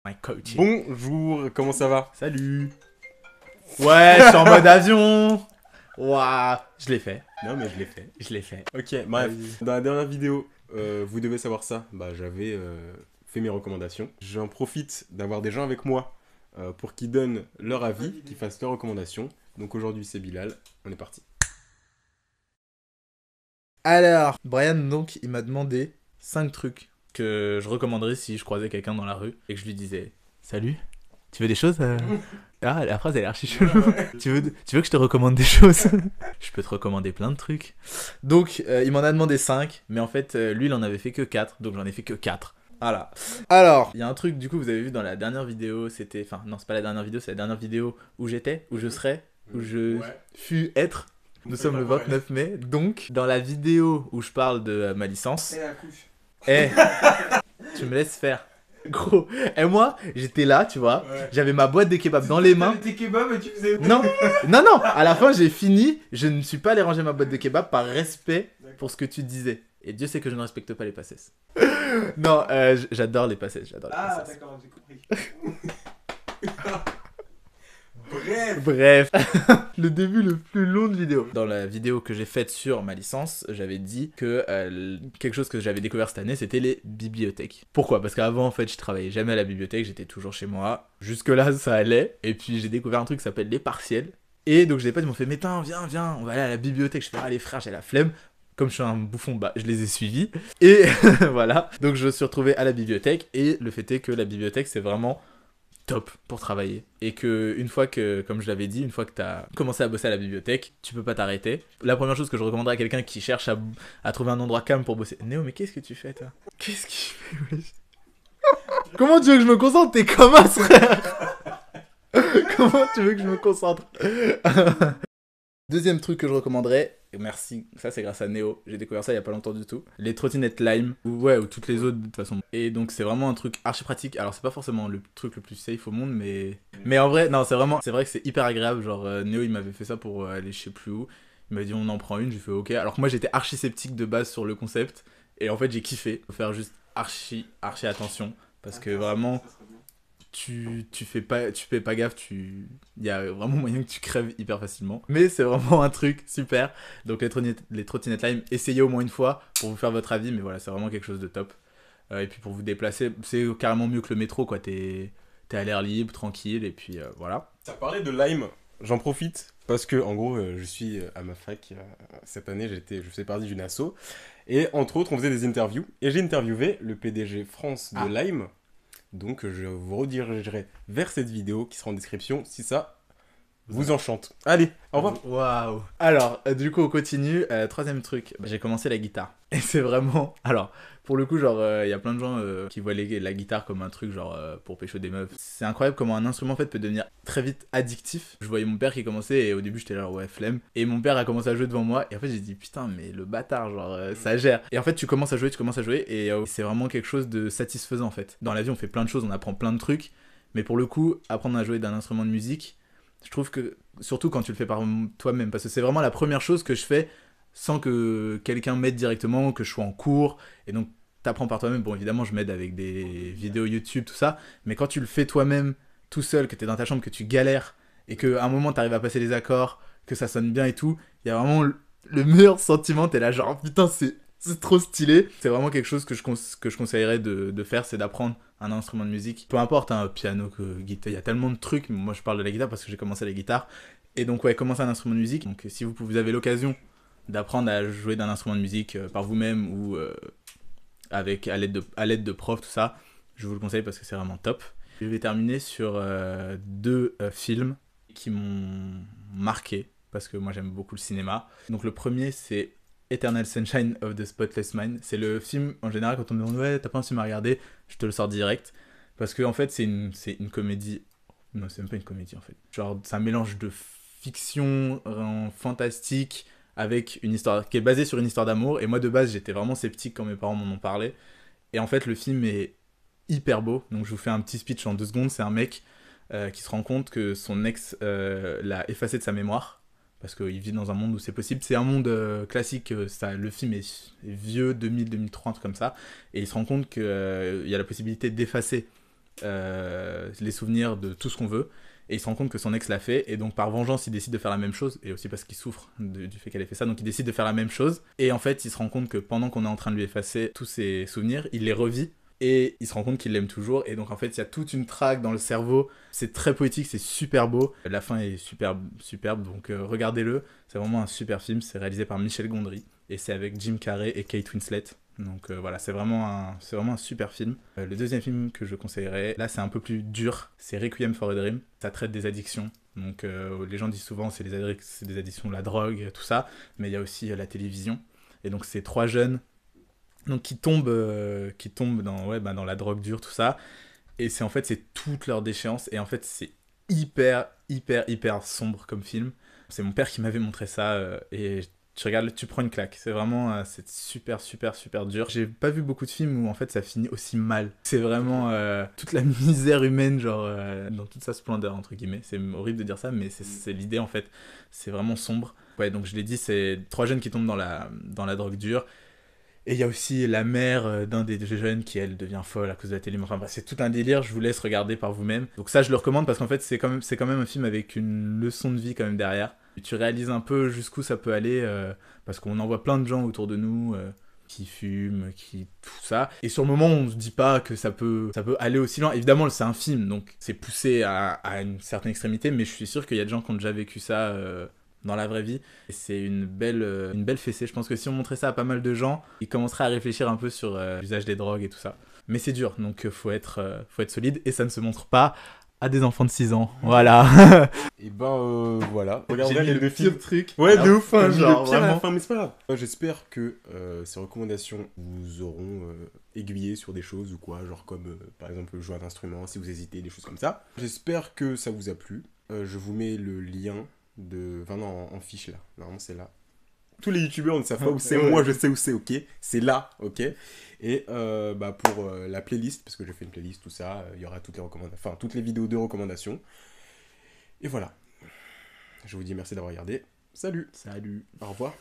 My coach. Bonjour, comment ça va? Salut. Ouais, je suis en mode avion. Waouh, je l'ai fait. Non mais je l'ai fait. Je l'ai fait. Ok, bref, Vas-y. dans la dernière vidéo, vous devez savoir ça, j'avais fait mes recommandations. J'en profite d'avoir des gens avec moi pour qu'ils donnent leur avis, qu'ils fassent leurs recommandations. Donc aujourd'hui c'est Bilal, on est parti. Alors, Brian, donc, il m'a demandé 5 trucs que je recommanderais si je croisais quelqu'un dans la rue et que je lui disais salut, tu veux des choses Ah, la phrase elle est archi chelou. Tu veux que je te recommande des choses Je peux te recommander plein de trucs. Donc, il m'en a demandé 5, mais en fait, lui, il en avait fait que 4, donc j'en ai fait que 4. Voilà. Alors, il y a un truc, du coup, vous avez vu dans la dernière vidéo, c'était... Enfin, non, c'est pas la dernière vidéo, c'est la dernière vidéo où j'étais, où je serais, où je fus être. Nous sommes le 29 mai, donc dans la vidéo où je parle de ma licence... Et la couche. Eh, tu me laisses faire. Gros, et moi, j'étais là, tu vois, Ouais. j'avais ma boîte de kebab dans les mains. Tes kebabs et tu faisais. Non, non, à la fin j'ai fini, je ne suis pas allé ranger ma boîte de kebab par respect pour ce que tu disais. Et Dieu sait que je ne respecte pas les passesses. Non, j'adore les passesses, j'adore les Ah, passesses. d'accord, j'ai compris. Bref. Bref, le début le plus long de vidéo. Dans la vidéo que j'ai faite sur ma licence, j'avais dit que quelque chose que j'avais découvert cette année, c'était les bibliothèques. Pourquoi? Parce qu'avant, en fait, je travaillais jamais à la bibliothèque, j'étais toujours chez moi. Jusque-là, ça allait. Et puis, j'ai découvert un truc qui s'appelle les partiels. Et donc, j'ai pas, ils m'ont fait, mais viens, on va aller à la bibliothèque. Je fais, ah les frères, j'ai la flemme. Comme je suis un bouffon, bah, je les ai suivis. Et voilà. Donc, je me suis retrouvé à la bibliothèque. Et le fait est que la bibliothèque, c'est vraiment top pour travailler. Et que une fois que, comme je l'avais dit, une fois que t'as commencé à bosser à la bibliothèque, tu peux pas t'arrêter. La première chose que je recommanderais à quelqu'un qui cherche à trouver un endroit calme pour bosser. Néo, mais qu'est-ce que tu fais, toi? Qu'est-ce qu'il fait, wesh? Comment tu veux que je me concentre? T'es comme un frère. Comment tu veux que je me concentre? Deuxième truc que je recommanderais, et merci, ça c'est grâce à Néo, j'ai découvert ça il y a pas longtemps du tout, les trottinettes Lime, ou toutes les autres de toute façon. Et donc c'est vraiment un truc archi pratique, alors c'est pas forcément le truc le plus safe au monde, mais en vrai, non c'est vrai que c'est hyper agréable, genre Néo il m'avait fait ça pour aller je sais plus où, il m'a dit on en prend une, j'ai fait ok, alors que moi j'étais archi sceptique de base sur le concept, et en fait j'ai kiffé, faut faire juste archi attention, parce que vraiment... tu fais pas gaffe, il y a vraiment moyen que tu crèves hyper facilement. Mais c'est vraiment un truc super. Donc les trottinettes Lime, essayez au moins une fois pour vous faire votre avis, mais voilà, c'est vraiment quelque chose de top. Et puis pour vous déplacer, c'est carrément mieux que le métro, quoi. T'es à l'air libre, tranquille, et puis voilà. Ça parlait de Lime, j'en profite parce que en gros je suis à ma fac cette année, je faisais partie d'une asso et entre autres on faisait des interviews et j'ai interviewé le PDG France de Lime. Donc je vous redirigerai vers cette vidéo qui sera en description si ça vous enchante. Allez, au revoir. Waouh. Alors, du coup, on continue. Troisième truc, j'ai commencé la guitare. Et c'est vraiment... Alors, pour le coup, genre, il y a plein de gens qui voient la guitare comme un truc, genre, pour pécho des meufs. C'est incroyable comment un instrument, en fait, peut devenir très vite addictif. Je voyais mon père qui commençait et au début, j'étais là, ouais, flemme. Et mon père a commencé à jouer devant moi. Et en fait, j'ai dit, putain, mais le bâtard, genre, ça gère. Et en fait, tu commences à jouer. Et c'est vraiment quelque chose de satisfaisant, en fait. Dans la vie, on fait plein de choses, on apprend plein de trucs. Mais pour le coup, apprendre à jouer d'un instrument de musique, je trouve que, surtout quand tu le fais par toi-même, parce que c'est vraiment la première chose que je fais sans que quelqu'un m'aide directement, que je sois en cours, et donc t'apprends par toi-même. Bon, évidemment, je m'aide avec des vidéos YouTube, tout ça, mais quand tu le fais toi-même, tout seul, que t'es dans ta chambre, que tu galères, et qu'à un moment t'arrives à passer les accords, que ça sonne bien et tout, il y a vraiment le meilleur sentiment, t'es là genre, putain, c'est trop stylé. C'est vraiment quelque chose que je conseillerais de faire, c'est d'apprendre un instrument de musique. Peu importe, hein, piano, guitare, il y a tellement de trucs. Moi, je parle de la guitare parce que j'ai commencé la guitare. Et donc, ouais, commencer un instrument de musique. Donc, si vous avez l'occasion d'apprendre à jouer d'un instrument de musique par vous-même ou à l'aide de profs, tout ça, je vous le conseille parce que c'est vraiment top. Je vais terminer sur deux films qui m'ont marqué parce que moi, j'aime beaucoup le cinéma. Donc, le premier, c'est Eternal Sunshine of the Spotless Mind. C'est le film, en général, quand on me demande ouais, t'as pas un film à regarder, je te le sors direct. Parce que, en fait, c'est une comédie. Non, c'est même pas une comédie, en fait. Genre, c'est un mélange de fiction fantastique avec une histoire qui est basée sur une histoire d'amour. Et moi, de base, j'étais vraiment sceptique quand mes parents m'en ont parlé. Et en fait, le film est hyper beau. Donc, je vous fais un petit speech en 2 secondes. C'est un mec qui se rend compte que son ex l'a effacé de sa mémoire. Parce qu'il vit dans un monde où c'est possible. C'est un monde classique, le film est vieux, 2000, 2003, un truc comme ça. Et il se rend compte qu'il y a la possibilité d'effacer les souvenirs de tout ce qu'on veut. Et il se rend compte que son ex l'a fait, et donc par vengeance, il décide de faire la même chose, et aussi parce qu'il souffre du fait qu'elle ait fait ça, donc il décide de faire la même chose. Et en fait, il se rend compte que pendant qu'on est en train de lui effacer tous ses souvenirs, il les revit, et il se rend compte qu'il l'aime toujours. Et donc en fait, il y a toute une traque dans le cerveau. C'est très poétique, c'est super beau. La fin est superbe, donc regardez-le. C'est vraiment un super film. C'est réalisé par Michel Gondry, et c'est avec Jim Carrey et Kate Winslet. Donc voilà, c'est vraiment un super film. Le deuxième film que je conseillerais, là c'est un peu plus dur, c'est Requiem for a Dream. Ça traite des addictions. Donc les gens disent souvent c'est des addictions, la drogue, tout ça, mais il y a aussi la télévision. Et donc c'est 3 jeunes donc, qui tombent dans la drogue dure, tout ça. Et c'est toute leur déchéance. Et en fait c'est hyper sombre comme film. C'est mon père qui m'avait montré ça et tu regardes, tu prends une claque. C'est vraiment, c'est super dur. J'ai pas vu beaucoup de films où en fait ça finit aussi mal. C'est vraiment toute la misère humaine, genre dans toute sa splendeur entre guillemets. C'est horrible de dire ça, mais c'est l'idée en fait. C'est vraiment sombre. Ouais, donc je l'ai dit, c'est 3 jeunes qui tombent dans la drogue dure. Et il y a aussi la mère d'un des jeunes qui, elle, devient folle à cause de la télé. Enfin, bah, c'est tout un délire, je vous laisse regarder par vous-même. Donc ça, je le recommande parce qu'en fait, c'est quand même un film avec une leçon de vie quand même derrière. Et tu réalises un peu jusqu'où ça peut aller, parce qu'on en voit plein de gens autour de nous qui fument, qui tout ça. Et sur le moment, on se dit pas que ça peut aller aussi loin. Évidemment, c'est un film, donc c'est poussé à une certaine extrémité, mais je suis sûr qu'il y a des gens qui ont déjà vécu ça dans la vraie vie. Et c'est une belle fessée. Je pense que si on montrait ça à pas mal de gens, ils commenceraient à réfléchir un peu sur l'usage des drogues et tout ça. Mais c'est dur, donc faut être solide, et ça ne se montre pas à des enfants de 6 ans. Voilà. Et voilà. J'ai Regardez mis les le deux pire films. truc. Ouais, à de la ouf, fin, t'as mis genre, le pire à la vraiment. fin, mais c'est pas grave. J'espère que ces recommandations vous auront aiguillé sur des choses ou quoi, genre comme par exemple jouer un instrument, si vous hésitez, des choses comme ça. J'espère que ça vous a plu. Je vous mets le lien en fiche là. Normalement, c'est là. Tous les youtubeurs ne savent pas où c'est, Ouais. moi je sais où c'est, ok. C'est là, ok. Et pour la playlist, parce que j'ai fait une playlist, tout ça, il y aura toutes les vidéos de recommandations. Et voilà. Je vous dis merci d'avoir regardé. Salut. Salut. Au revoir.